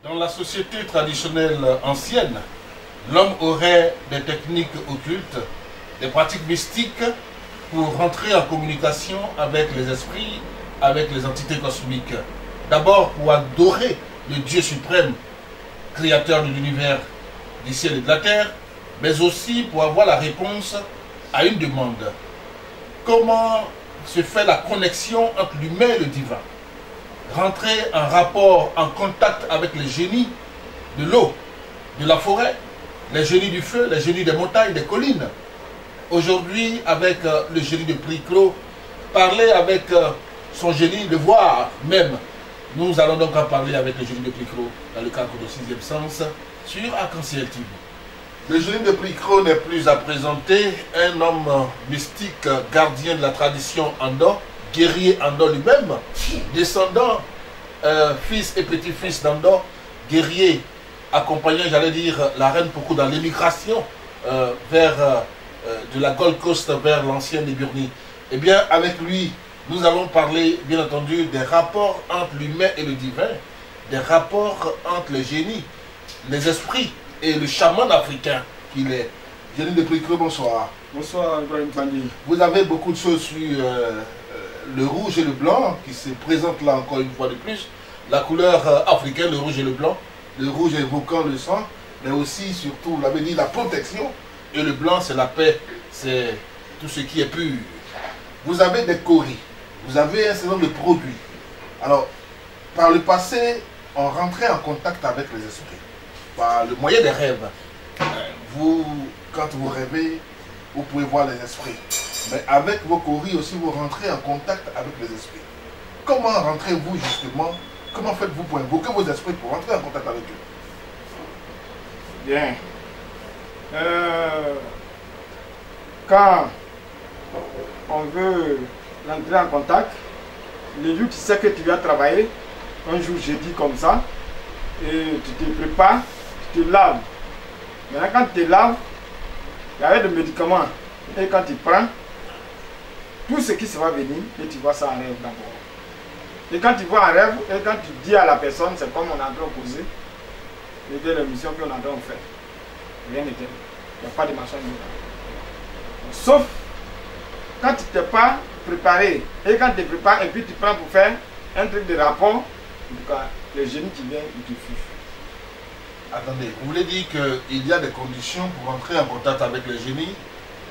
Dans la société traditionnelle ancienne, l'homme aurait des techniques occultes, des pratiques mystiques pour rentrer en communication avec les esprits, avec les entités cosmiques. D'abord pour adorer le Dieu suprême, créateur de l'univers, du ciel et de la terre, mais aussi pour avoir la réponse à une demande. Comment se fait la connexion entre l'humain et le divin? Rentrer en rapport, en contact avec les génies de l'eau, de la forêt, les génies du feu, les génies des montagnes, des collines. Aujourd'hui, avec le génie de Pricro, parler avec son génie de voir même. Nous allons donc en parler avec le génie de Pricro dans le cadre de 6e sens sur Arc-en-Ciel TV. Le génie de Pricro n'est plus à présenter, un homme mystique, gardien de la tradition Ando, guerrier Ando lui-même, descendant, fils et petit-fils d'Ando, guerrier, accompagnant, j'allais dire, la reine Poko dans l'émigration vers de la Gold Coast vers l'ancienne Liburnie. Eh bien, avec lui, nous allons parler, bien entendu, des rapports entre l'humain et le divin, des rapports entre les génies, les esprits et le chaman africain qu'il est. Génie de Pricro, bonsoir. Bonsoir, Ibrahim Bandi. Vous avez beaucoup de choses sur le rouge et le blanc qui se présentent là encore une fois de plus. La couleur africaine, le rouge et le blanc. Le rouge évoquant le sang, mais aussi, surtout, vous l'avez dit, la protection. Et le blanc, c'est la paix, c'est tout ce qui est pur. Vous avez des coris, vous avez un certain nombre de produits. Alors, par le passé, on rentrait en contact avec les esprits. Par le moyen des rêves. Vous, quand vous rêvez, vous pouvez voir les esprits. Mais avec vos coris aussi, vous rentrez en contact avec les esprits. Comment rentrez-vous justement? Comment faites-vous pour invoquer vos esprits pour rentrer en contact avec eux? Bien. Quand on veut rentrer en contact, le jour tu sais que tu vas travailler, un jour jeudi comme ça, et tu te prépares, tu te laves. Maintenant quand tu te laves, il y a des médicaments. Et quand tu prends, tout ce qui se va venir, et tu vois ça en rêve d'abord. Et quand tu vois un rêve, et quand tu dis à la personne, c'est comme on est en train de poser, c'était l'émission qu'on est en train de faire. Rien n'était. Il n'y a pas de machin. Sauf quand tu t'es pas préparé. Et quand tu te prépares, et puis tu prends pour faire un truc de rapport, en tout cas, le génie qui vient, il te fuit. Attendez, vous voulez dire qu'il y a des conditions pour entrer en contact avec les génies.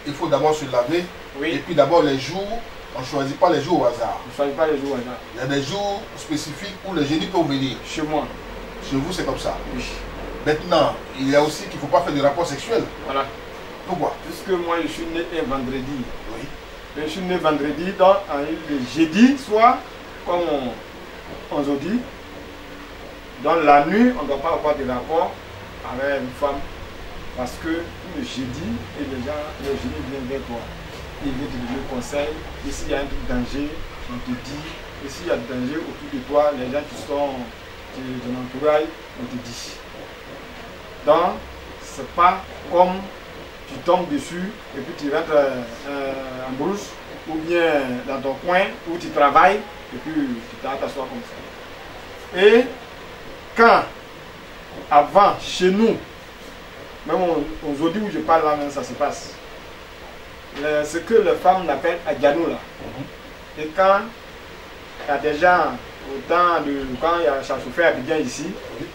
Il faut d'abord se laver. Oui. Et puis d'abord les jours. On ne choisit pas les jours au hasard. On ne choisit pas les jours au hasard. Il y a des jours spécifiques où les génies peuvent venir. Chez moi. Chez vous, c'est comme ça. Oui. Maintenant, il y a aussi qu'il ne faut pas faire de rapport sexuel. Voilà. Pourquoi? Puisque moi, je suis né un vendredi. Oui. Je suis né vendredi, donc le jeudi soir, comme on se dit. Dans la nuit, on ne doit pas avoir de rapport avec une femme. Parce que le jeudi, et déjà, le génie vient vers toi. Il vient te donner conseil. Et s'il y a un truc de danger, on te dit. Et s'il y a du danger autour de toi, les gens qui sont de ton entourage, on te dit. Donc, c'est pas comme tu tombes dessus et puis tu rentres en brousse ou bien dans ton coin où tu travailles et puis tu t'assois comme ça. Et quand, avant, chez nous, même aujourd'hui où je parle là, même ça se passe. Ce que les femmes appellent Adjanou là. Et quand il y a des gens, quand il y a Chachoufer Abidjan ici,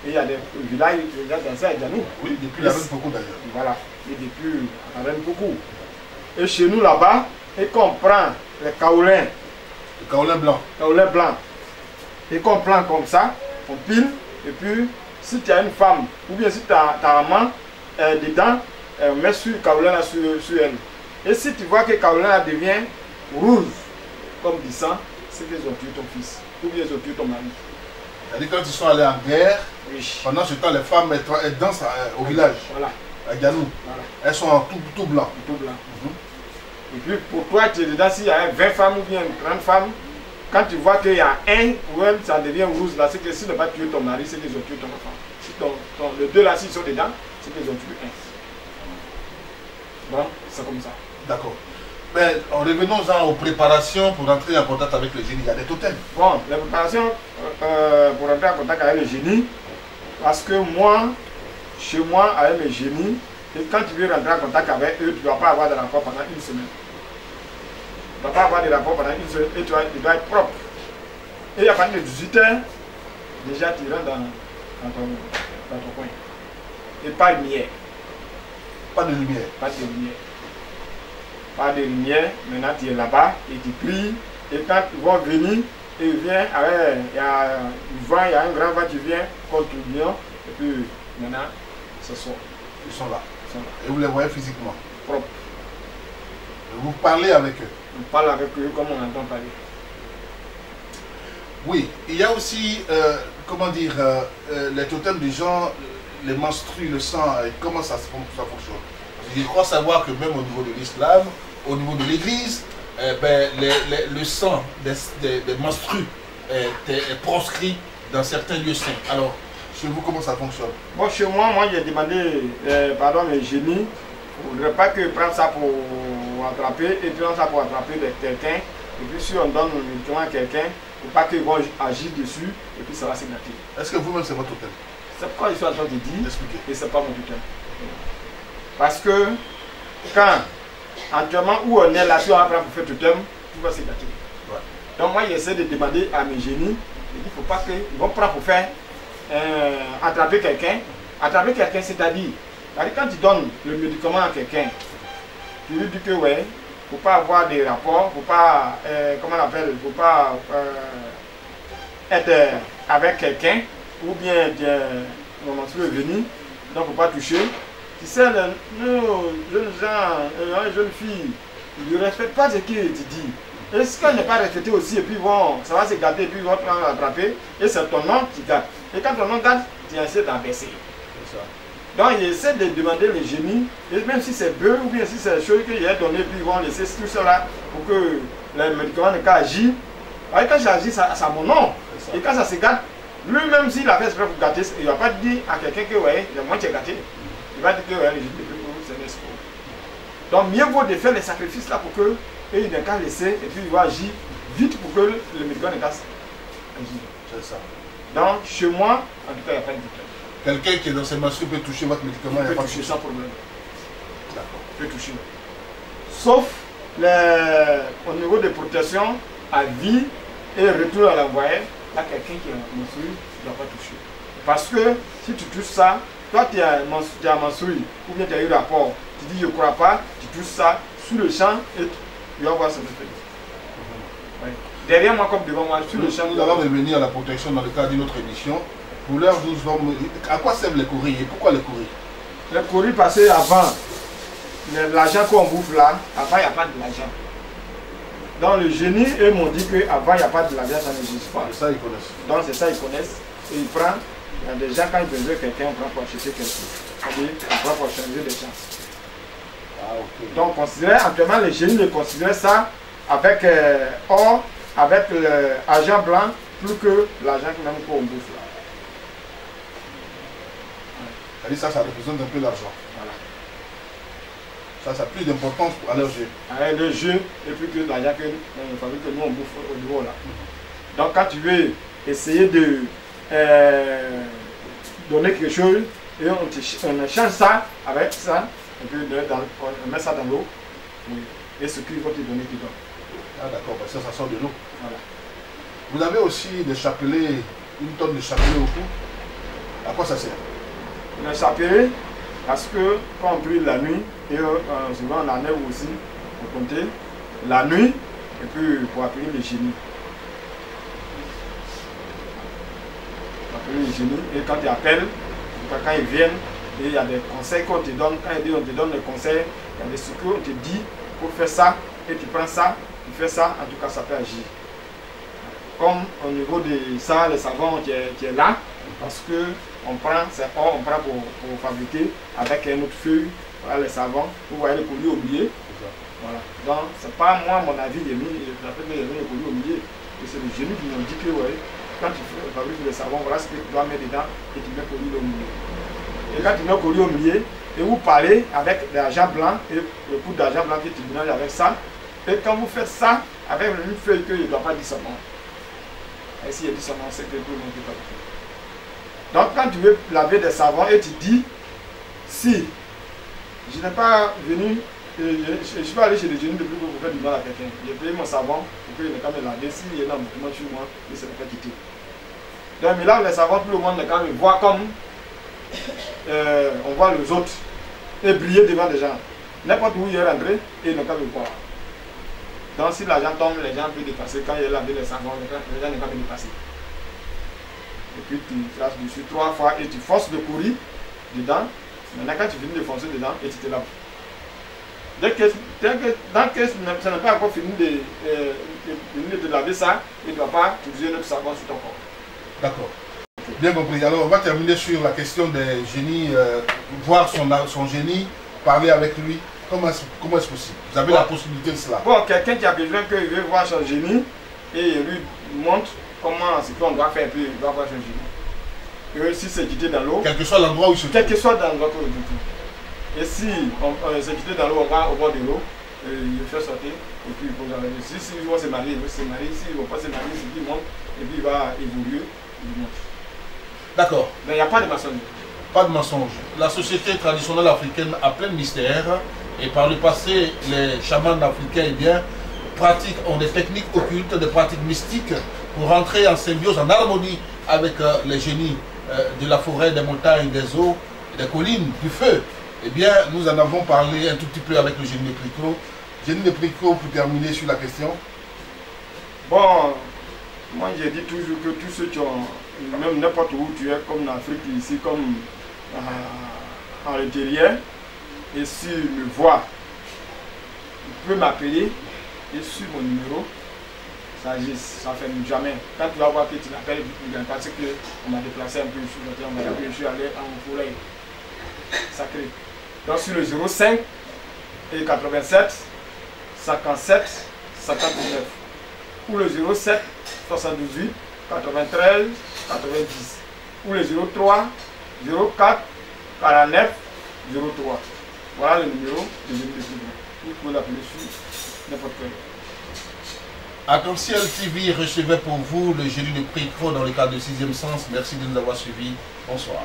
et il y a des villages, les gens dansent à Adjanou. Oui, depuis la reine Poko d'ailleurs. Voilà, et depuis la reine Poko. Et chez nous là-bas, et qu'on prend les kaolins. Le kaolin blanc. Kaolin blanc. Et qu'on prend comme ça, on pile, et puis si tu as une femme, ou bien si tu as ta maman dedans, mets sur le kaolin là sur elle. Et si tu vois que Kaolin devient rouge, comme du sang, c'est qu'ils ont tué ton fils, ou bien ils ont tué ton mari. C'est-à-dire quand ils sont allés en guerre, Oui. pendant ce temps, les femmes elles dansent au village, Voilà. à Ganou. Voilà. Elles sont en tout blanc. Tout blanc. Et puis pour toi, tu es dedans, s'il y a 20 femmes ou bien 30 femmes, quand tu vois qu'il y a un ou elle, ça devient rouge là, c'est que s'ils n'ont pas tué ton mari, c'est qu'ils ont tué ton enfant. Si les deux là, s'ils sont dedans, c'est qu'ils ont tué un. Bon, c'est comme ça. D'accord. Mais revenons-en aux préparations pour entrer en contact avec le génie. Il y a des totems. Bon, les préparations pour entrer en contact avec le génie, Parce que moi, chez moi, avec mes génies, et quand tu veux rentrer en contact avec eux, tu ne dois pas avoir de rapport pendant une semaine. Tu ne dois pas avoir de rapport pendant une semaine et tu dois être propre. Et à partir de 18 h, déjà tu rentres dans ton coin. Et pas de lumière. Pas de lumière. Pas de lumière. Pas de lumière. Maintenant tu es là-bas et tu pries. Et quand ils vont venir, ils viennent, il y a un grand vent qui vient contre le lion. Et puis maintenant, ce sont. Ils sont là. Ils sont là. Et vous les voyez physiquement. Propre. Vous parlez avec eux. On parle avec eux comme on entend parler. Oui, il y a aussi, comment dire, les totems des gens, les menstrues, le sang, comment ça fonctionne. Je crois savoir que même au niveau de l'islam, au niveau de l'église, le sang des menstrues est proscrit dans certains lieux saints. Alors, chez vous, comment ça fonctionne? Bon, chez moi, j'ai demandé, mes génies, on ne voudrait pas que prendre ça pour attraper, et prendre ça pour attraper quelqu'un, et puis si on donne le médicament à quelqu'un, il ne faut pas qu'ils vont agir dessus, et puis ça va s'éclater. Est-ce que vous-même, c'est votre totem? C'est pourquoi je suis en train de dire, expliquez. Et ce n'est pas mon totem. Parce que, quand, actuellement, où on est là, si on va prendre pour faire totem, tout va s'éclater. Ouais. Donc moi, j'essaie de demander à mes génies, il ne faut pas qu'ils vont prendre pour faire attraper quelqu'un. Attraper quelqu'un, c'est-à-dire quand tu donnes le médicament à quelqu'un, tu lui dis que ouais, il ne faut pas avoir des rapports, il ne faut pas, comment on appelle, il ne faut pas être avec quelqu'un, ou bien mon menstrué est venu, donc il ne faut pas toucher. Tu sais, nos jeunes gens, les jeunes filles, ils ne respectent pas ce qu'il te dit. Et ce qu'elle n'est pas respecté aussi, et puis ça va se gâter, et puis ils vont prendre l'attraper, et c'est ton nom qui gâte. Et quand ton nom gâte, tu essaies d'en-baisser. Donc il essaie de demander les génies, et même si c'est peu, ou bien si c'est des choses qu'il a donné, puis ils vont laisser tout cela pour que les médicaments n'aient qu'à agir. Alors, quand j'agis, ça a mon nom. Et quand ça se gâte, lui-même s'il a fait exprès pour gâter, il ne va pas dire à quelqu'un que ouais, moi tu es gâté. Il va dire que ouais, les génies c'est un espoir. Donc mieux vaut de faire les sacrifices là pour que et il n'a qu'à laisser et puis il va agir vite pour que le médicament ne casse. C'est ça. Donc chez moi, en tout cas, il n'y a pas de médicament. Quelqu'un qui est dans ses menstrues peut toucher votre médicament. Il peut toucher sans problème. D'accord. Il peut toucher. Sauf au niveau de protection à vie et retour à la voyelle, là quelqu'un qui est en menstrué ne doit pas toucher. Parce que si tu touches ça, toi tu as menstrué ou bien tu as eu rapport, tu dis je ne crois pas, tu touches ça sous le champ et tu vas voir son effet. Oui. Derrière moi comme devant moi, sur le champ. Nous allons revenir à la protection dans le cadre d'une autre émission. Pour l'heure, à quoi servent les courriers et pourquoi les courriers? Les courriers passés avant, l'argent qu'on bouffe là, avant il n'y a pas de l'argent. Dans le génie, eux m'ont dit qu'avant il n'y a pas de l'argent, ça n'existe pas. C'est ça ils connaissent. Donc c'est ça ils connaissent. Et ils prennent, il y a des gens quand ils veulent quelqu'un, on prend pour acheter quelque chose. C'est-à-dire, on prend pour changer des gens. Ah, ok. Donc actuellement les génies considèrent ça avec or, avec l'argent blanc, plus que l'argent même qu'on bouffe là. Ça représente un peu l'argent. Voilà. Ça a plus d'importance à leur jeu. Avec le jeu et puis que l'argent que nous on bouffe au niveau là. Donc quand tu veux essayer de donner quelque chose et on échange ça avec ça, et puis on met ça dans l'eau et ce qu'il faut te donner, tu donnes. Ah d'accord, parce que ça sort de l'eau. Voilà. Vous avez aussi des chapelets, une tonne de chapelets au cou. À quoi ça sert? Le chapelet, parce que quand on prie la nuit, et souvent la neige aussi, on comptait la nuit, et puis pour appeler les génies. Appeler les génies, et quand tu appelles, quand ils viennent, et il y a des conseils qu'on te donne, quand on te donne des conseils, il y a des secours, on te dit, pour faire ça, et tu prends ça, tu fais ça, en tout cas ça peut agir. Comme au niveau de ça, le savon qui est là, parce que on prend, c'est or, on prend pour fabriquer avec un autre feuille, voilà, les savons, vous voyez les colliers oubliés. Voilà. Donc, c'est pas moi, mon avis, j'ai mis les colliers oubliés. Et c'est les génies qui m'ont dit que ouais, quand tu fabriques le savon, voilà ce que tu dois mettre dedans et tu mets le collier au milieu. Et quand tu mets le collier au milieu, et vous parlez avec de l'argent blanc et le coup d'argent blanc que tu mélanges avec ça, et quand vous faites ça, avec une feuille qu'il ne doit pas dire son nom. Et s'il dit son nom, c'est que tout le monde ne peut pas. Donc quand tu veux laver des savons et tu dis, si je n'ai pas venu, je suis pas allé chez le génie de plus pour faire du mal à quelqu'un. J'ai payé mon savon pour qu'il ne pas me laver. S'il y a un mouvement sur moi, il ne se fait pas quitter. Donc il lave les savons, tout le monde quand me voit comme on voit les autres et briller devant les gens. N'importe où il est rentré et il ne peut pas me voir. Donc si l'argent tombe, les gens peuvent dépasser. Quand il a lavé les savons, les gens ne peuvent pas dépasser. Et puis tu flashes dessus 3 fois et tu forces de courir dedans. Maintenant quand tu finis de foncer dedans et tu te laves. Dès que ça n'a pas encore fini de laver ça, il ne doit pas utiliser notre savon sur ton corps. D'accord. Bien compris. Alors on va terminer sur la question des génies, voir son génie, parler avec lui. Comment est-ce possible? Vous avez la possibilité de cela? Bon, quelqu'un qui a besoin qu'il veut voir son génie et il lui montre comment ce qu'on doit faire, puis il doit voir son génie. Et si c'est quitté dans l'eau, quel que soit l'endroit où il se trouve. Quel que soit dans l'endroit où il se trouve. Et si c'est quitté dans l'eau, on va au bord de l'eau, il le fait sortir, et puis il pose avec lui. Si il va se marier, il va se marier. S'il ne va pas se marier, c'est qu'il monte, et puis il va évoluer, il monte. D'accord. Mais il n'y a pas de mensonge. Pas de mensonge. La société traditionnelle africaine a plein de mystères. Et par le passé, les chamans africains ont des techniques occultes, des pratiques mystiques pour rentrer en symbiose, en harmonie avec les génies de la forêt, des montagnes, des eaux, des collines, du feu. Eh bien, nous en avons parlé un tout petit peu avec le génie de Pricot. Génie de Pricot, pour terminer sur la question. Bon, moi j'ai dit toujours que tous ceux qui ont, même n'importe où tu es, comme en Afrique, ici, comme en l'intérieur, et s'il me voit, il peut m'appeler et sur mon numéro, ça ne fait jamais. Quand tu vas voir que tu l'appelles, parce qu'on m'a déplacé un peu sur le terrain, je suis allé en forêt sacré. Donc sur le 05 et 87 57 59 ou le 07 78 93 90 ou le 03 04 49 03. Voilà le numéro de génie de Pricot. Vous pouvez l'appeler sur n'importe quel. Arc-en-Ciel TV recevait pour vous le génie de Pricot dans le cadre de 6e sens. Merci de nous avoir suivis. Bonsoir.